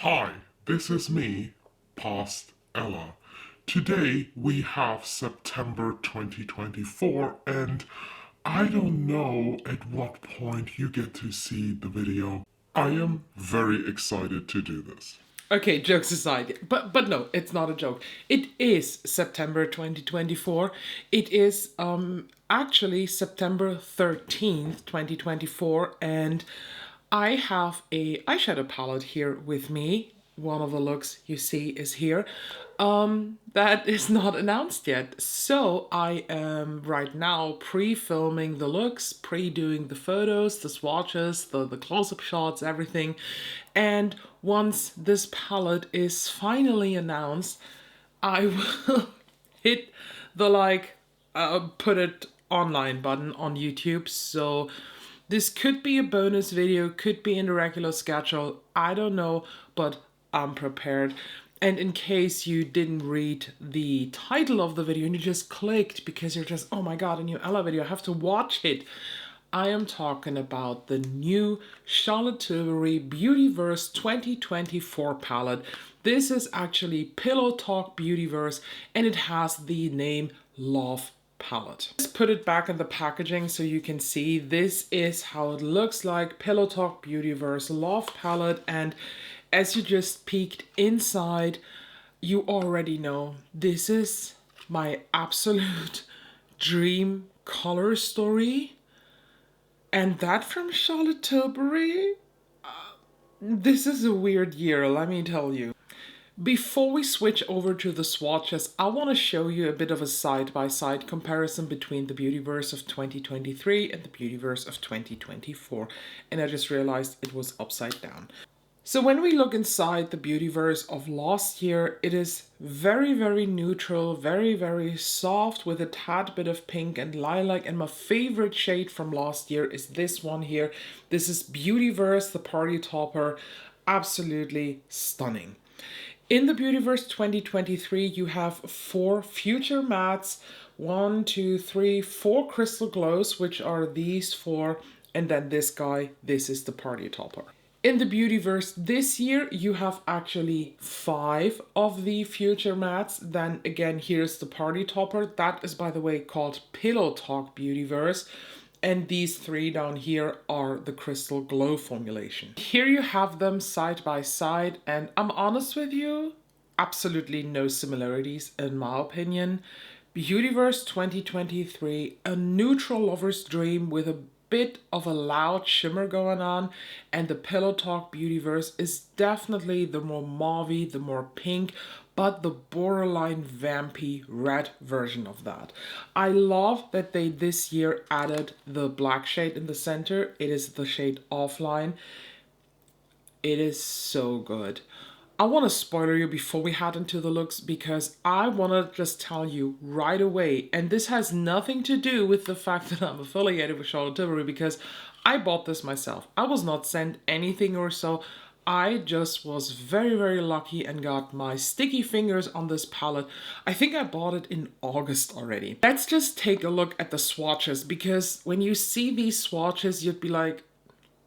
Hi, this is me, Past Ella. Today we have September 2024 and I don't know at what point you get to see the video. I am very excited to do this. Okay, jokes aside, but no, it's not a joke. It is September 2024. It is actually September 13th, 2024, and I have a eyeshadow palette here with me. One of the looks you see is here. That is not announced yet. So I am right now pre-filming the looks, pre-doing the photos, the swatches, the close-up shots, everything. And once this palette is finally announced, I will hit the put it online button on YouTube. So this could be a bonus video, could be in the regular schedule, I don't know, but I'm prepared. And in case you didn't read the title of the video and you just clicked because you're just, oh my god, a new Ella video, I have to watch it. I am talking about the new Charlotte Tilbury Beautyverse 2024 palette. This is actually Pillow Talk Beautyverse and it has the name Love Palette. Just put it back in the packaging so you can see this is how it looks like. Pillow Talk Beautyverse Love Palette, and as you just peeked inside, you already know this is my absolute dream color story. And that from Charlotte Tilbury? This is a weird year, let me tell you. Before we switch over to the swatches, I want to show you a bit of a side-by-side comparison between the Beautyverse of 2023 and the Beautyverse of 2024. And I just realized it was upside down. So when we look inside the Beautyverse of last year, it is very, very neutral, very, very soft with a tad bit of pink and lilac. And my favorite shade from last year is this one here. This is Beautyverse, the Party Topper. Absolutely stunning. In the Beautyverse 2023, you have 4 future mattes, 1, 2, 3, 4 crystal glows, which are these 4, and then this guy, this is the Party Topper. In the Beautyverse this year, you have actually 5 of the future mattes. Then again, here's the Party Topper. That is, by the way, called Pillow Talk Beautyverse. And these 3 down here are the Crystal Glow formulation. Here you have them side by side. And I'm honest with you, absolutely no similarities in my opinion. Beautyverse 2023, a neutral lover's dream with a bit of a loud shimmer going on, and the Pillow Talk Beautyverse is definitely the more mauvey, the more pink, but the borderline vampy red version of that. I love that they this year added the black shade in the center. It is the shade Offline. It is so good. I want to spoiler you before we head into the looks because I want to just tell you right away, and this has nothing to do with the fact that I'm affiliated with Charlotte Tilbury because I bought this myself. I was not sent anything or so. I just was very, very lucky and got my sticky fingers on this palette. I think I bought it in August already. Let's just take a look at the swatches because when you see these swatches, you'd be like,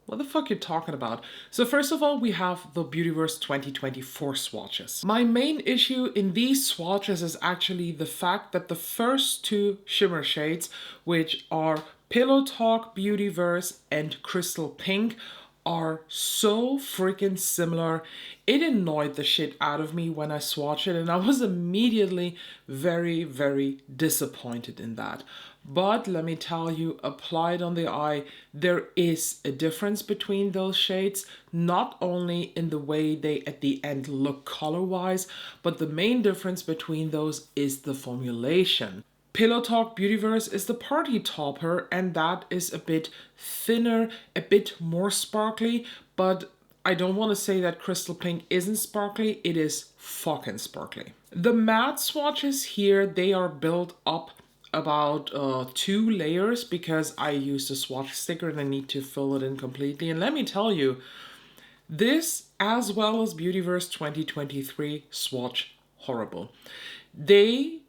what the fuck you talking about? So first of all, we have the Beautyverse 2024 swatches. My main issue in these swatches is actually the fact that the first 2 shimmer shades, which are Pillow Talk Beautyverse and Crystal Pink, are so freaking similar. It annoyed the shit out of me when I swatched it, and I was immediately very, very disappointed in that. But let me tell you, applied on the eye, there is a difference between those shades, not only in the way they at the end look color-wise, but the main difference between those is the formulation. Pillow Talk Beautyverse is the Party Topper, and that is a bit thinner, a bit more sparkly, but I don't want to say that Crystal Pink isn't sparkly, it is fucking sparkly. The matte swatches here, they are built up about 2 layers because I used a swatch sticker and I need to fill it in completely. And let me tell you, this as well as Beautyverse 2023 swatch horrible. They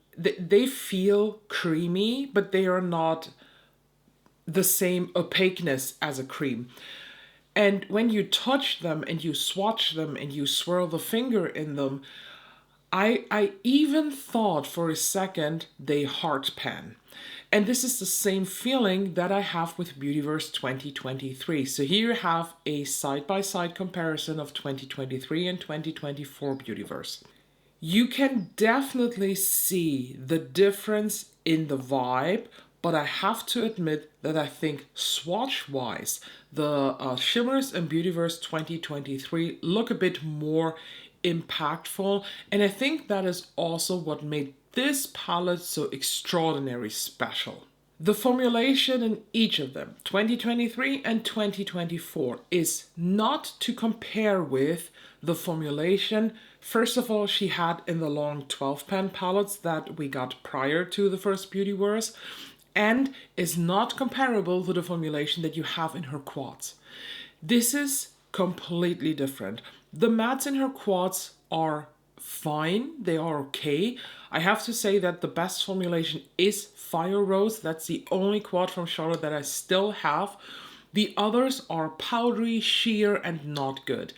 feel creamy, but they are not the same opaqueness as a cream. And when you touch them and you swatch them and you swirl the finger in them, I even thought for a second they heart pan. And this is the same feeling that I have with Beautyverse 2023. So here you have a side-by-side comparison of 2023 and 2024 Beautyverse. You can definitely see the difference in the vibe, but I have to admit that I think swatch-wise, the Shimmers and Beautyverse 2023 look a bit more impactful, and I think that is also what made this palette so extraordinary special. The formulation in each of them, 2023 and 2024, is not to compare with the formulation, first of all, she had in the long 12 pan palettes that we got prior to the first Beautyverse, and is not comparable to the formulation that you have in her quads. This is completely different. The mattes in her quads are fine, they are okay. I have to say that the best formulation is Fire Rose. That's the only quad from Charlotte that I still have. The others are powdery, sheer, and not good.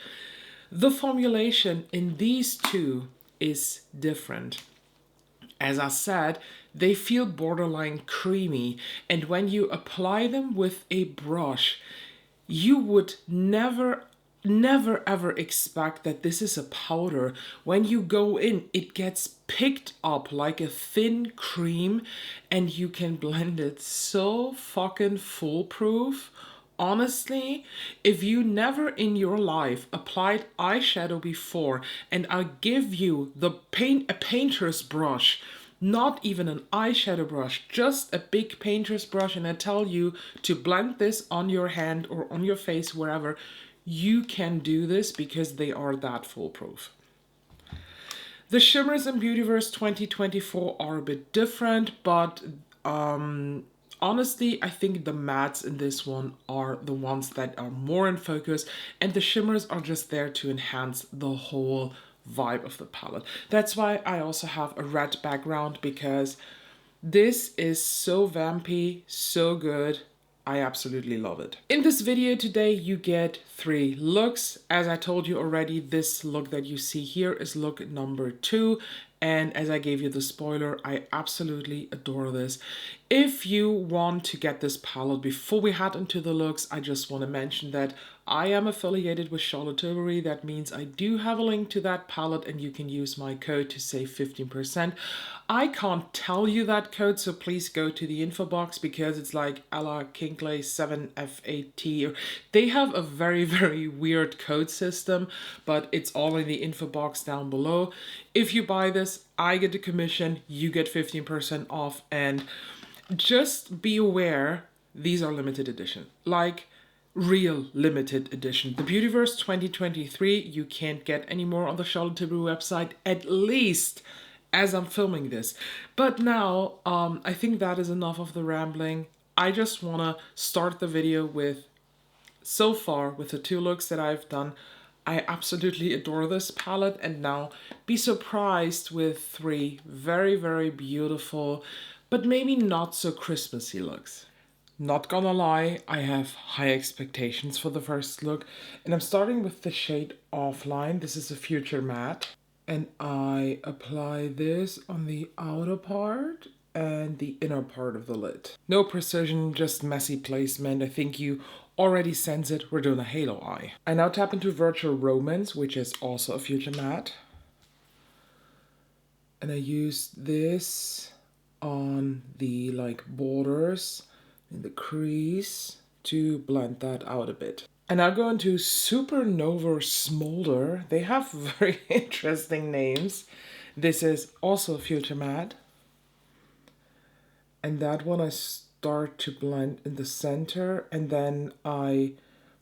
The formulation in these two is different. As I said, they feel borderline creamy, and when you apply them with a brush, you would never ever expect that this is a powder. When you go in, it gets picked up like a thin cream, and you can blend it so fucking foolproof. Honestly, if you never in your life applied eyeshadow before, and I give you a painter's brush, not even an eyeshadow brush, just a big painter's brush, and I tell you to blend this on your hand or on your face, wherever, you can do this because they are that foolproof. The Shimmers in Beautyverse 2024 are a bit different, but honestly, I think the mattes in this one are the ones that are more in focus, and the shimmers are just there to enhance the whole vibe of the palette. That's why I also have a red background, because this is so vampy, so good. I absolutely love it. In this video today, you get 3 looks. As I told you already, this look that you see here is look number 2. And as I gave you the spoiler, I absolutely adore this. If you want to get this palette before we head into the looks, I just want to mention that I am affiliated with Charlotte Tilbury. That means I do have a link to that palette, and you can use my code to save 15%. I can't tell you that code, so please go to the info box, because it's like Ella Kinkley 7F8T. They have a very weird code system, but it's all in the info box down below. If you buy this, I get a commission, you get 15% off, and just be aware, these are limited edition. Like, real limited edition. The Beautyverse 2023 you can't get anymore on the Charlotte Tilbury website, at least as I'm filming this. But now, I think that is enough of the rambling. I just want to start the video with, so far, with the 2 looks that I've done. I absolutely adore this palette, and now be surprised with 3 very beautiful, but maybe not so Christmassy looks. Not gonna lie, I have high expectations for the first look, and I'm starting with the shade Offline. This is a Future Matte, and I apply this on the outer part and the inner part of the lid. No precision, just messy placement. I think you already sense it. We're doing a halo eye. I now tap into Virtual Romance, which is also a Future Matte, and I use this on the borders in the crease to blend that out a bit. And I'll go into Supernova Smolder. They have very interesting names. This is also Future Matte. And that one I start to blend in the center, and then I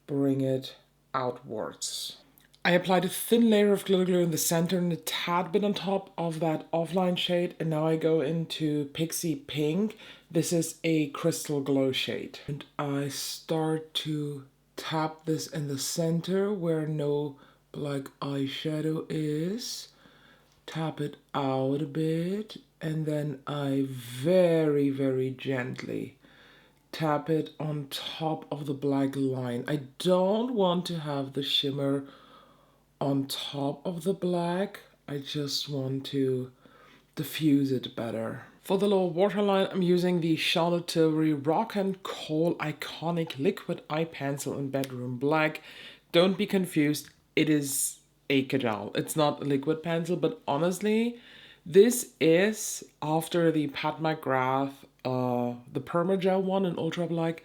bring it outwards. I applied a thin layer of glitter glue in the center and a tad bit on top of that Offline shade, and now I go into Pixie Pink. This is a Crystal Glow shade. And I start to tap this in the center where no black eyeshadow is. Tap it out a bit, and then I very gently tap it on top of the black line. I don't want to have the shimmer on top of the black. I just want to diffuse it better. For the lower waterline, I'm using the Charlotte Tilbury Rock and Coal Iconic Liquid Eye Pencil in Bedroom Black. Don't be confused, it is a Kajal. It's not a liquid pencil, but honestly, this is, after the Pat McGrath, the Permagel one in Ultra Black,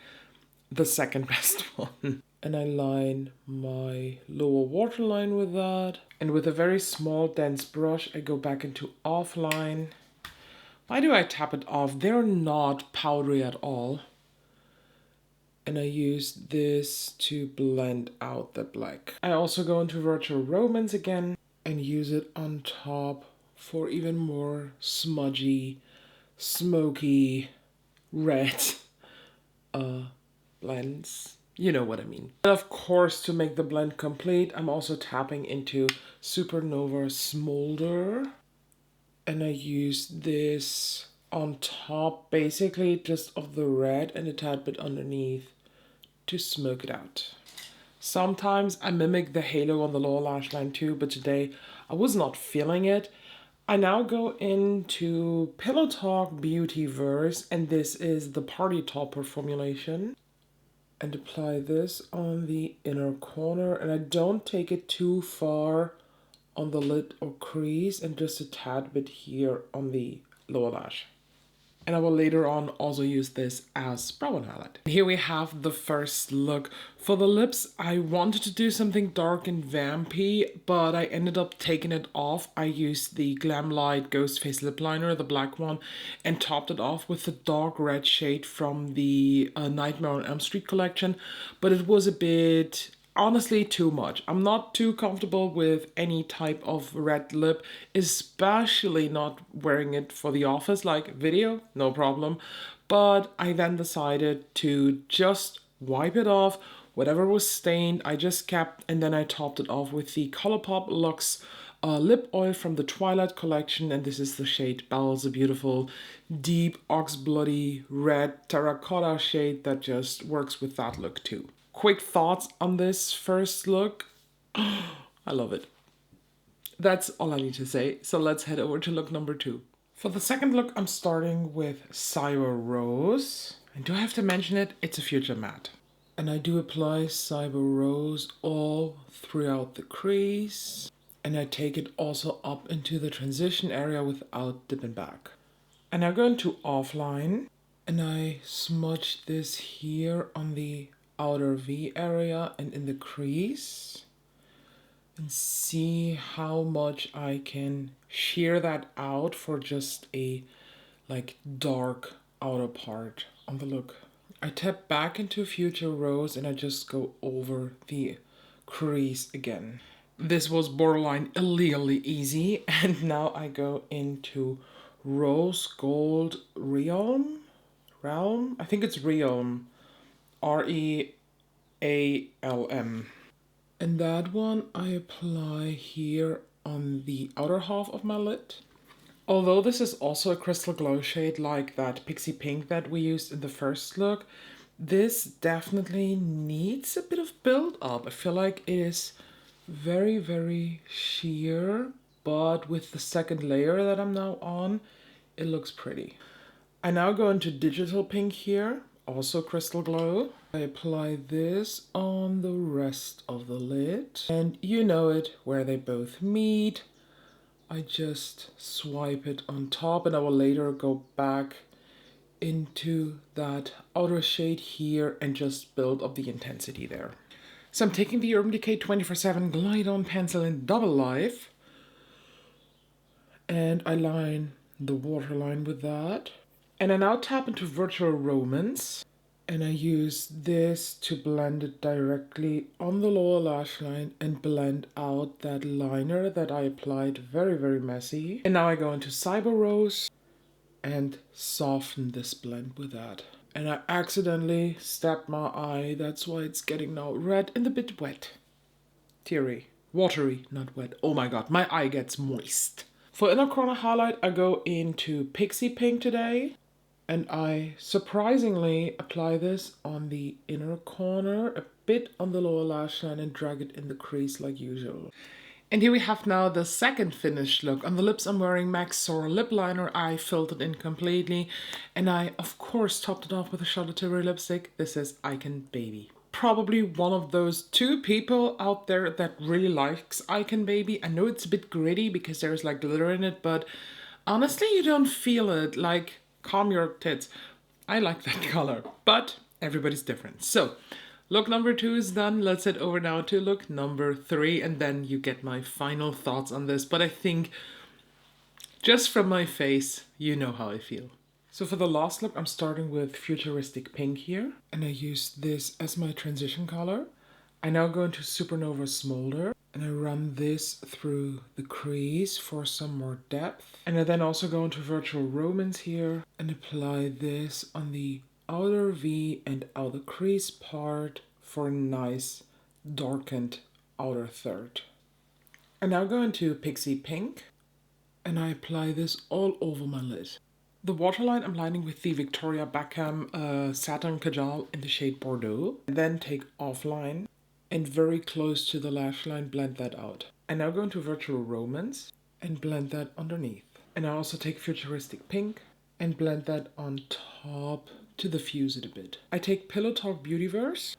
the second best one. And I line my lower waterline with that. And with a very small dense brush, I go back into offline. Why do I tap it off? They're not powdery at all. And I use this to blend out the black. I also go into Virtual Romance again and use it on top for even more smudgy, smoky, red blends. You know what I mean. And of course, to make the blend complete, I'm also tapping into Supernova Smolder. And I use this on top, basically just of the red and a tad bit underneath to smoke it out. Sometimes I mimic the halo on the lower lash line too, but today I was not feeling it. I now go into Pillow Talk Beautyverse, and this is the Party Topper formulation. And apply this on the inner corner, and I don't take it too far on the lid or crease, and just a tad bit here on the lower lash. And I will later on also use this as brow highlight. Here we have the first look. For the lips, I wanted to do something dark and vampy, but I ended up taking it off. I used the Glam Light Ghostface lip liner, the black one, and topped it off with the dark red shade from the Nightmare on Elm Street collection. But it was a bit, honestly, too much. I'm not too comfortable with any type of red lip, especially not wearing it for the office, like video, no problem. But I then decided to just wipe it off. Whatever was stained, I just kept, and then I topped it off with the Colourpop Luxe lip oil from the Twilight collection, and this is the shade Bells, a beautiful deep ox bloody red terracotta shade that just works with that look too. Quick thoughts on this first look. I love it. That's all I need to say. So let's head over to look number 2. For the second look, I'm starting with Cyber Rose. And do I have to mention it? It's a future matte. And I do apply Cyber Rose all throughout the crease. And I take it also up into the transition area without dipping back. And I go into offline. And I smudge this here on the outer V area and in the crease, and see how much I can shear that out for just a like dark outer part on the look. I tap back into Future Rose and I just go over the crease again. This was borderline illegally easy, and now I go into Rose Gold Realm. I think it's Realm. Realm. And that one I apply here on the outer half of my lid. Although this is also a crystal glow shade like that Pixie Pink that we used in the first look, this definitely needs a bit of build up. I feel like it is very, very sheer, but with the second layer that I'm now on, it looks pretty. I now go into Digital Pink here, also crystal glow. I apply this on the rest of the lid, and you know it, where they both meet. I just swipe it on top, and I will later go back into that outer shade here and just build up the intensity there. So I'm taking the Urban Decay 24/7 Glide On Pencil in Double Life, and I line the waterline with that. And I now tap into Virtual Romance, and I use this to blend it directly on the lower lash line and blend out that liner that I applied very, very messy. And now I go into Cyber Rose and soften this blend with that. And I accidentally stabbed my eye, that's why it's getting now red and a bit wet. Teary. Watery, not wet. Oh my god, my eye gets moist. For inner corner highlight, I go into Pixie Pink today. And I surprisingly apply this on the inner corner, a bit on the lower lash line, and drag it in the crease like usual. And here we have now the second finished look. On the lips I'm wearing MAC Sora lip liner. I filled it in completely. And I, of course, topped it off with a shot of Tilbury lipstick. This is Icon Baby. Probably one of those 2 people out there that really likes Icon Baby. I know it's a bit gritty because there's like glitter in it, but honestly, you don't feel it. Like, calm your tits. I like that color, but everybody's different. So, look number 2 is done. Let's head over now to look number 3, and then you get my final thoughts on this. But I think just from my face, you know how I feel. So for the last look, I'm starting with Futuristic Pink here, and I use this as my transition color. I now go into Supernova Smolder, and I run this through the crease for some more depth. And I then also go into Virtual Romance here and apply this on the outer V and outer crease part for a nice darkened outer third. I now go into Pixie Pink and I apply this all over my lid. The waterline I'm lining with the Victoria Beckham Satin Kajal in the shade Bordeaux. And then take offline and very close to the lash line blend that out. I now go into Virtual Romance and blend that underneath. And I also take Futuristic Pink and blend that on top to diffuse it a bit. I take Pillow Talk Beautyverse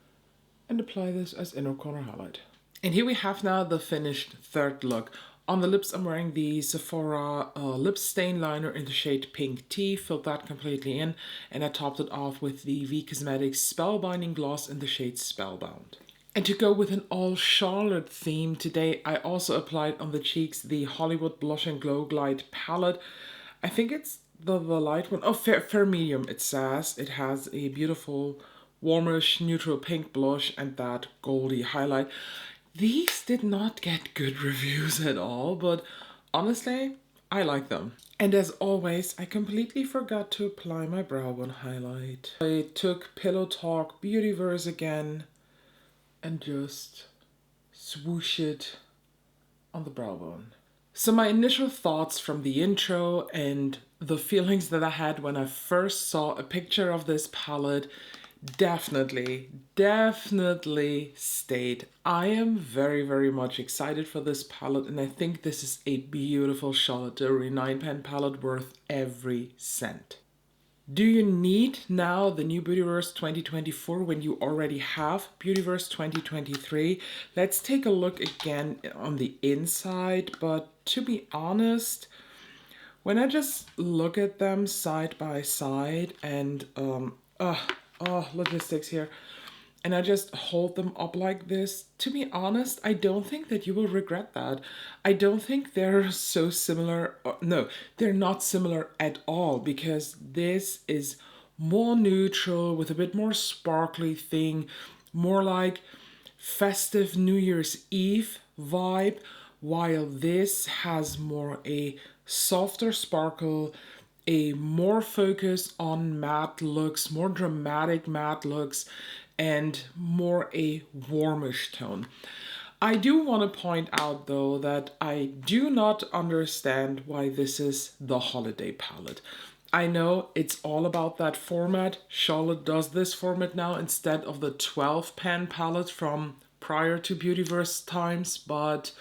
and apply this as inner corner highlight. And here we have now the finished third look. On the lips I'm wearing the Sephora lip stain liner in the shade Pink Tea, filled that completely in, and I topped it off with the V Cosmetics Spellbinding Gloss in the shade Spellbound. And to go with an all Charlotte theme today, I also applied on the cheeks the Hollywood Blush and Glow Glide palette. I think it's the light one. Oh, fair medium it says. It has a beautiful warmish neutral pink blush and that goldy highlight. These did not get good reviews at all, but honestly, I like them. And as always, I completely forgot to apply my brow bone highlight. I took Pillow Talk Beautyverse again and just swoosh it on the brow bone. So my initial thoughts from the intro and the feelings that I had when I first saw a picture of this palette definitely stayed. I am very much excited for this palette, and I think this is a beautiful Charlotte Tilbury 9-pan palette worth every cent. Do you need now the new Beautyverse 2024 when you already have Beautyverse 2023? Let's take a look again on the inside, but to be honest, when I just look at them side by side and logistics here, and I just hold them up like this, to be honest, I don't think that you will regret that. I don't think they're so similar. No, they're not similar at all, because this is more neutral with a bit more sparkly thing, more like festive New Year's Eve vibe, while this has more a softer sparkle, a more focus on matte looks, more dramatic matte looks, and more a warmish tone. I do want to point out though that I do not understand why this is the holiday palette. I know it's all about that format. Charlotte does this format now instead of the 12-pan palette from prior to Beautyverse times, but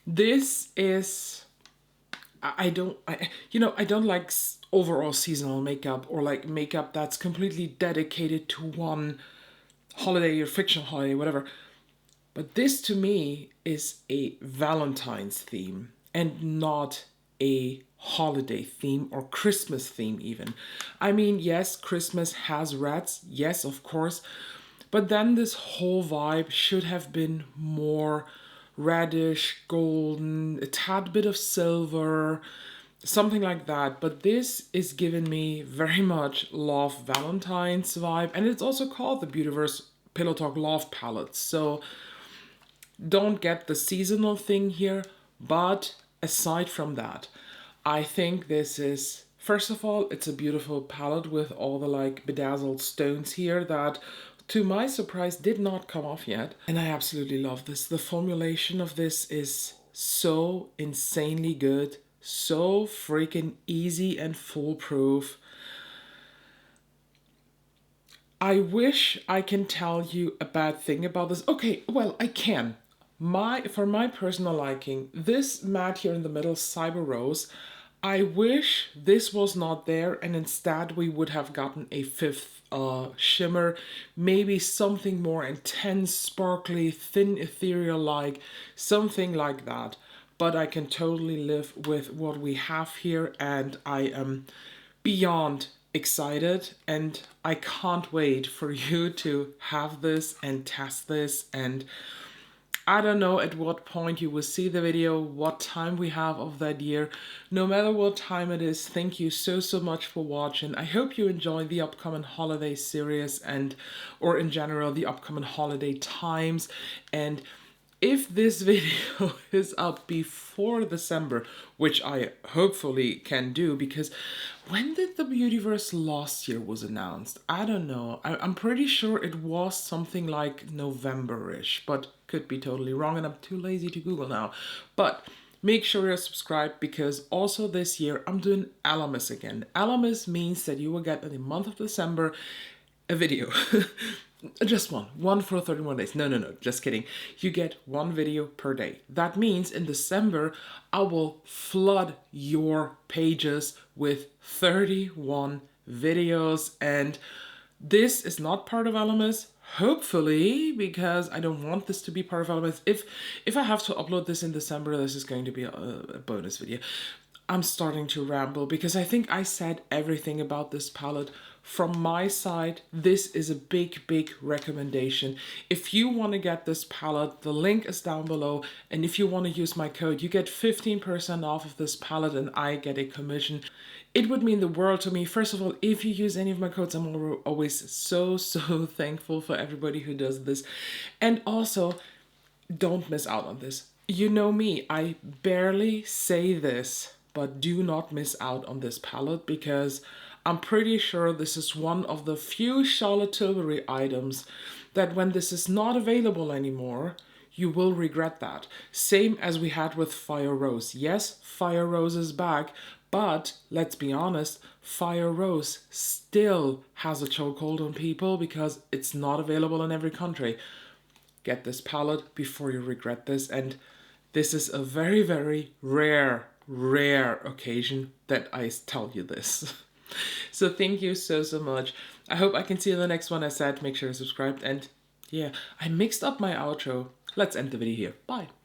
this is... I don't like overall seasonal makeup or like makeup that's completely dedicated to one holiday or fictional holiday, whatever. But this to me is a Valentine's theme and not a holiday theme or Christmas theme even. I mean, yes, Christmas has reds, yes, of course, but then this whole vibe should have been more reddish, golden, a tad bit of silver, something like that. But this is giving me very much Love Valentine's vibe, and it's also called the Beautyverse Pillow Talk Love Palette. So don't get the seasonal thing here, but aside from that, I think this is, first of all, it's a beautiful palette with all the like bedazzled stones here that, to my surprise, did not come off yet. And I absolutely love this. The formulation of this is so insanely good, so freaking easy and foolproof. I wish I can tell you a bad thing about this. Okay, well, I can. For my personal liking, this matte here in the middle, Cyber Rose, I wish this was not there and instead we would have gotten a fifth shimmer, maybe something more intense, sparkly, thin, ethereal like, something like that. But I can totally live with what we have here, and I am beyond excited and I can't wait for you to have this and test this. And I don't know at what point you will see the video, what time we have of that year. No matter what time it is, thank you so much for watching. I hope you enjoy the upcoming holiday series and or in general the upcoming holiday times. And if this video is up before December, which I hopefully can do, because when did the Beautyverse last year was announced? I don't know. I'm pretty sure it was something like November-ish, but could be totally wrong and I'm too lazy to Google now. But make sure you're subscribed, because also this year I'm doing Alamus again. Alamus means that you will get in the month of December a video. Just one for 31 days. No, just kidding. You get one video per day. That means in December, I will flood your pages with 31 videos. And this is not part of Alamus, hopefully, because I don't want this to be part of Alamus. If I have to upload this in December, this is going to be a bonus video. I'm starting to ramble because I think I said everything about this palette. From my side, this is a big recommendation. If you want to get this palette, the link is down below. And if you want to use my code, you get 15% off of this palette and I get a commission. It would mean the world to me. First of all, if you use any of my codes, I'm always so thankful for everybody who does this. And also, don't miss out on this. You know me, I barely say this, but do not miss out on this palette, because I'm pretty sure this is one of the few Charlotte Tilbury items that when this is not available anymore, you will regret that. Same as we had with Fire Rose. Yes, Fire Rose is back, but let's be honest, Fire Rose still has a chokehold on people because it's not available in every country. Get this palette before you regret this, and this is a very rare occasion that I tell you this. So thank you so much. I hope I can see you in the next one. As said, make sure you're subscribed, and yeah, I mixed up my outro. Let's end the video here. Bye.